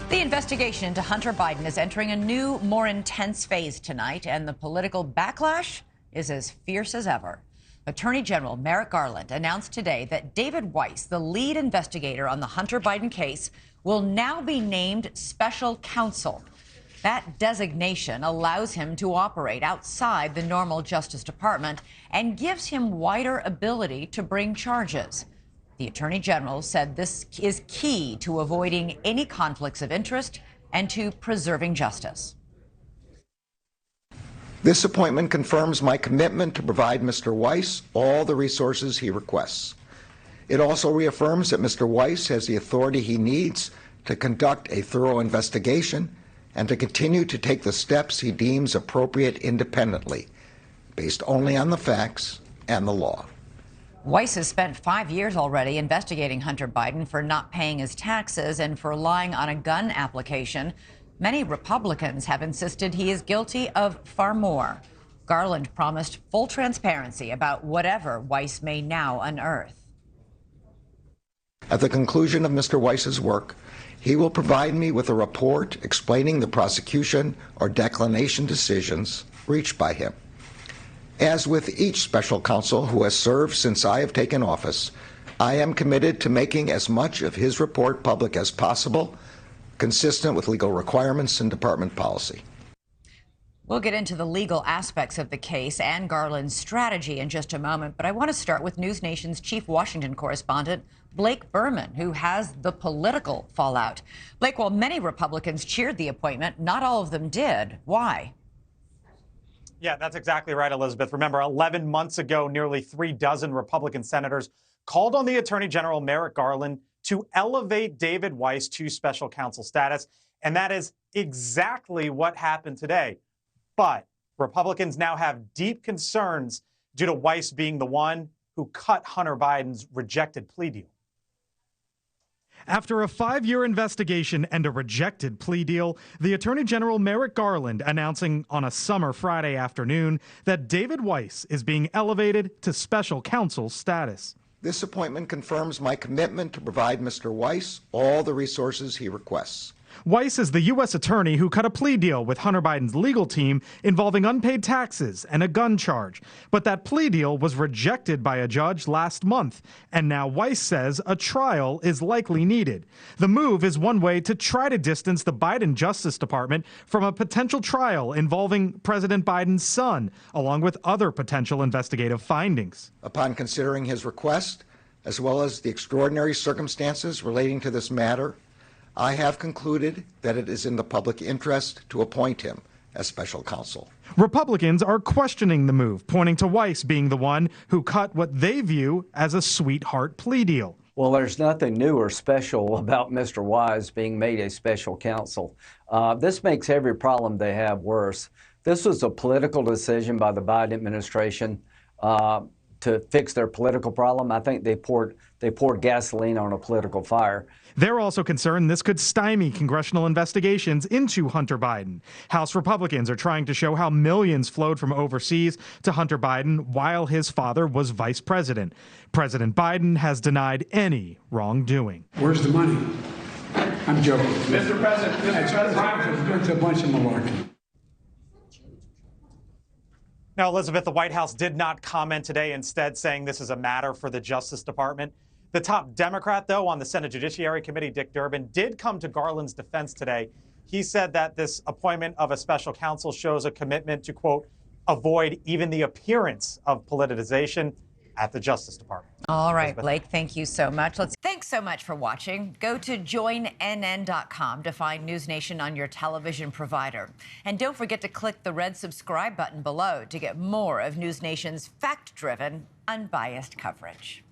The investigation into Hunter Biden is entering a new, more intense phase tonight, and the political backlash is as fierce as ever. Attorney General Merrick Garland announced today that David Weiss, the lead investigator on the Hunter Biden case, will now be named special counsel. That designation allows him to operate outside the normal Justice Department and gives him wider ability to bring charges. The Attorney General said this is key to avoiding any conflicts of interest and to preserving justice. This appointment confirms my commitment to provide Mr. Weiss all the resources he requests. It also reaffirms that Mr. Weiss has the authority he needs to conduct a thorough investigation and to continue to take the steps he deems appropriate independently, based only on the facts and the law. Weiss has spent 5 years already investigating Hunter Biden for not paying his taxes and for lying on a gun application. Many Republicans have insisted he is guilty of far more. Garland promised full transparency about whatever Weiss may now unearth. At the conclusion of Mr. Weiss's work, he will provide me with a report explaining the prosecution or declination decisions reached by him. As with each special counsel who has served since I have taken office, I am committed to making as much of his report public as possible, consistent with legal requirements and department policy. We'll get into the legal aspects of the case and Garland's strategy in just a moment, but I want to start with NewsNation's chief Washington correspondent, Blake Berman, who has the political fallout. Blake, while many Republicans cheered the appointment, not all of them did. Why? Yeah, that's exactly right, Elizabeth. Remember, 11 months ago, nearly 36 Republican senators called on the Attorney General Merrick Garland to elevate David Weiss to special counsel status. And that is exactly what happened today. But Republicans now have deep concerns due to Weiss being the one who cut Hunter Biden's rejected plea deal. After a 5-year investigation and a rejected plea deal, the Attorney General Merrick Garland announcing on a summer Friday afternoon that David Weiss is being elevated to special counsel status. This appointment confirms my commitment to provide Mr. Weiss all the resources he requests. Weiss is the U.S. attorney who cut a plea deal with Hunter Biden's legal team involving unpaid taxes and a gun charge. But that plea deal was rejected by a judge last month, and now Weiss says a trial is likely needed. The move is one way to try to distance the Biden Justice Department from a potential trial involving President Biden's son, along with other potential investigative findings. Upon considering his request, as well as the extraordinary circumstances relating to this matter, I have concluded that it is in the public interest to appoint him as special counsel. Republicans are questioning the move, pointing to Weiss being the one who cut what they view as a sweetheart plea deal. Well, there's nothing new or special about Mr. Weiss being made a special counsel. This makes every problem they have worse. This was a political decision by the Biden administration to fix their political problem. I think they poured gasoline on a political fire. They're also concerned this could stymie congressional investigations into Hunter Biden. House Republicans are trying to show how millions flowed from overseas to Hunter Biden while his father was vice president. President Biden has denied any wrongdoing. Where's the money? I'm joking. Mr. President, it's a bunch of malarkey. Now, Elizabeth, the White House did not comment today, instead saying this is a matter for the Justice Department. The top Democrat, though, on the Senate Judiciary Committee, Dick Durbin, did come to Garland's defense today. He said that this appointment of a special counsel shows a commitment to, quote, avoid even the appearance of politicization at the Justice Department. All right, Blake, thank you so much. Thanks so much for watching. Go to joinnn.com to find NewsNation on your television provider. And don't forget to click the red subscribe button below to get more of NewsNation's fact-driven, unbiased coverage.